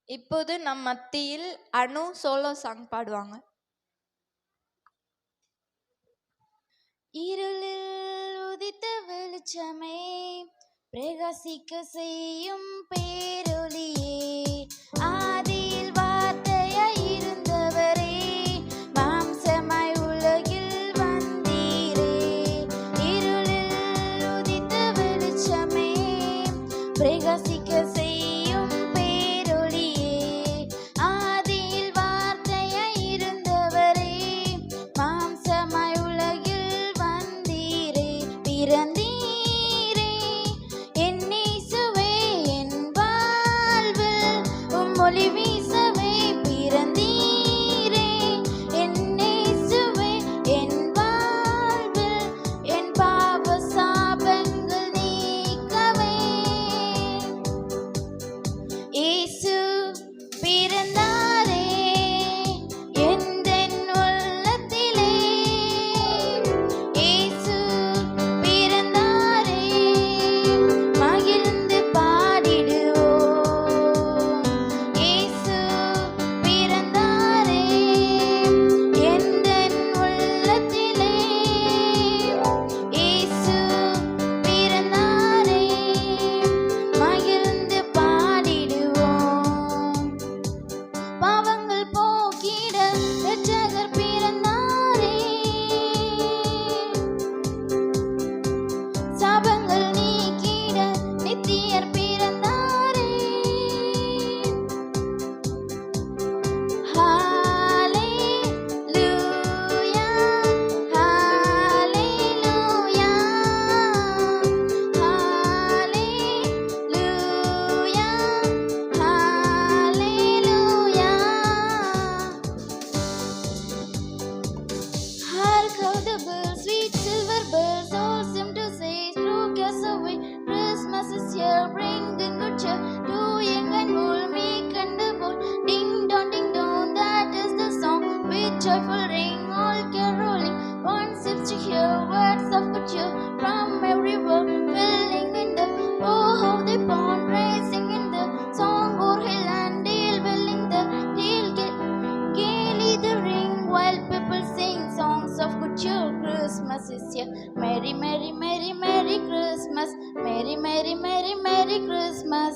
இப்போது நம் மத்தியில் அனு சோலோ சாங் பாடுவாங்க. இருளில் உதித்த வெளிச்சமே, பிரகாசிக்க செய்யும் பேரொளியே, ஆதியில் வார்த்தையாய் இருந்தவரே, மாம்சமாய் உலகில் வந்தீரே. இருளில் உதித்த வெளிச்சமே, பிரகாசிக்க செய்யும் பேரொளியே, ஆதியில் வார்த்தையாய் இருந்தவரே, மாம்சமாய் உலகில் வந்தீரே. பிறந்தீரே என் இயேசுவே, என் வாழ்வில் உம் ஒளி வீசவே. பிறந்தீரே என் இயேசுவே, என் வாழ்வில் என் பாவ சாபங்கள் நீக்கவே. இயேசு பிறந்தாரே எந்தன் உள்ளத்திலே, இயேசு பிறந்தாரே மகிழ்ந்து பாடிடுவோம். இயேசு பிறந்தாரே எந்தன் உள்ளத்திலே, இயேசு பிறந்தாரே மகிழ்ந்து பாடிடுவோம். பாவங்கள் போக்கிட இரட்சகர் பிறந்தாரே, சாபங்கள் நீக்கிட நித்தியர் பிறந்தாரே. ஹalleluya, ஹalleluya, ஹalleluya, ஹalleluya. Hark how the bells, sweet silver bells, all seem to say, "Stroke us away, Christmas is here, bringing good cheer to young and old, meek and the bold. Ding dong, that is the song with joyful ring, all caroling. One seems to hear words of good cheer from everywhere, filling in the oh how they pound, praising in the song o'er hill and dale, willing the dale gaily the ring, while people sing songs of good cheer. Christmas is here. Merry, merry, merry, merry Christmas. Merry, merry, merry, merry Christmas.